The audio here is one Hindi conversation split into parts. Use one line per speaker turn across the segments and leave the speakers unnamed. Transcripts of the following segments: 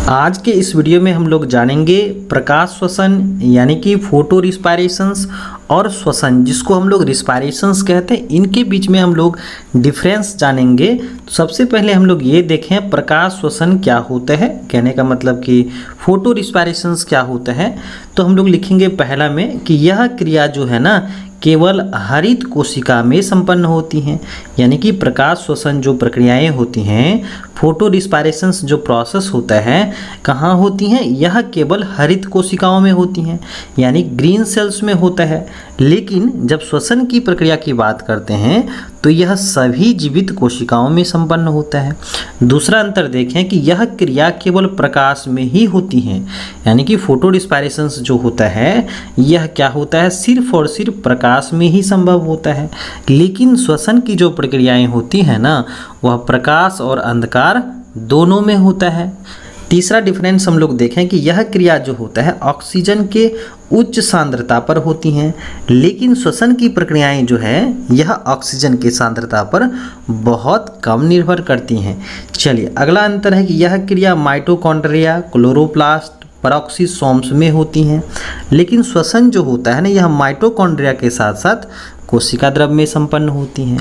आज के इस वीडियो में हम लोग जानेंगे प्रकाश श्वसन यानी कि फोटो रिस्पायरेशंस और श्वसन जिसको हम लोग रिस्पायरेशंस कहते हैं, इनके बीच में हम लोग डिफरेंस जानेंगे। तो सबसे पहले हम लोग ये देखें प्रकाश श्वसन क्या होता है, कहने का मतलब कि फोटो रिस्पायरेशंस क्या होता है। तो हम लोग लिखेंगे पहला में कि यह क्रिया जो है ना केवल हरित कोशिका में संपन्न होती हैं, यानी कि प्रकाश श्वसन जो प्रक्रियाएं होती हैं, फोटो रिस्पायरेशंस जो प्रोसेस होता है कहाँ होती हैं, यह केवल हरित कोशिकाओं में होती हैं, यानी ग्रीन सेल्स में होता है। लेकिन जब श्वसन की प्रक्रिया की बात करते हैं तो यह सभी जीवित कोशिकाओं में संपन्न होता है। दूसरा अंतर देखें कि यह क्रिया केवल प्रकाश में ही होती है, यानी कि फोटो रिस्पायरेशंस जो होता है यह क्या होता है, सिर्फ और सिर्फ प्रकाश में ही संभव होता है। लेकिन श्वसन की जो प्रक्रियाएं होती हैं ना वह प्रकाश और अंधकार दोनों में होता है। तीसरा डिफरेंस हम लोग देखें कि यह क्रिया जो होता है ऑक्सीजन के उच्च सांद्रता पर होती हैं, लेकिन श्वसन की प्रक्रियाएं जो है यह ऑक्सीजन की सांद्रता पर बहुत कम निर्भर करती हैं। चलिए अगला अंतर है कि यह क्रिया माइटोकॉन्ड्रिया, क्लोरोप्लास्ट, पेरोक्सीसोम्स में होती हैं, लेकिन श्वसन जो होता है ना यह माइटोकॉन्ड्रिया के साथ साथ कोशिका द्रव में संपन्न होती हैं।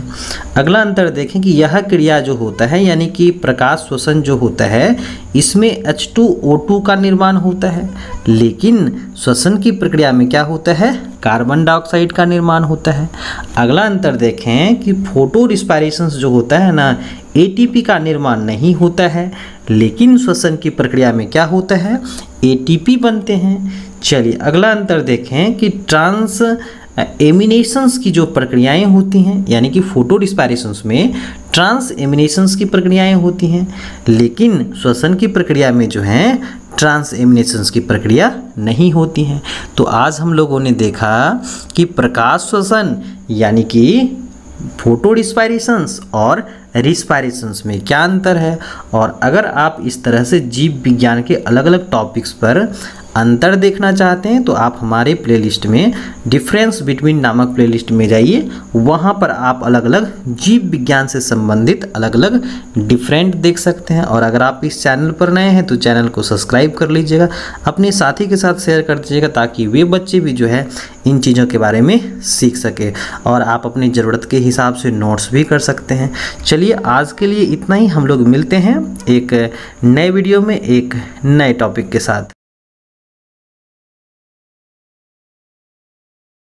अगला अंतर देखें कि यह क्रिया जो होता है यानी कि प्रकाश श्वसन जो होता है इसमें H2O2 का निर्माण होता है, लेकिन श्वसन की प्रक्रिया में क्या होता है, कार्बन डाइऑक्साइड का निर्माण होता है। अगला अंतर देखें कि फोटो रिस्पायरेशंस जो होता है ना ATP का निर्माण नहीं होता है, लेकिन श्वसन की प्रक्रिया में क्या होता है, ATP बनते हैं। चलिए अगला अंतर देखें कि ट्रांस एमिनेशंस की जो प्रक्रियाएं होती हैं, यानी कि फोटो रिस्पायरेशंस में ट्रांस एमिनेशंस की प्रक्रियाएं होती हैं, लेकिन श्वसन की प्रक्रिया में जो है ट्रांस एमिनेशंस की प्रक्रिया नहीं होती हैं। तो आज हम लोगों ने देखा कि प्रकाश श्वसन यानी कि फोटो रिस्पायरेशंस और रिस्पायरेशंस में क्या अंतर है। और अगर आप इस तरह से जीव विज्ञान के अलग अलग टॉपिक्स पर अंतर देखना चाहते हैं तो आप हमारे प्लेलिस्ट में डिफरेंस बिटवीन नामक प्लेलिस्ट में जाइए, वहाँ पर आप अलग अलग जीव विज्ञान से संबंधित अलग अलग डिफरेंट देख सकते हैं। और अगर आप इस चैनल पर नए हैं तो चैनल को सब्सक्राइब कर लीजिएगा, अपने साथी के साथ शेयर कर दीजिएगा ताकि वे बच्चे भी जो है इन चीज़ों के बारे में सीख सके और आप अपनी ज़रूरत के हिसाब से नोट्स भी कर सकते हैं। चलिए आज के लिए इतना ही, हम लोग मिलते हैं एक नए वीडियो में एक नए टॉपिक के साथ।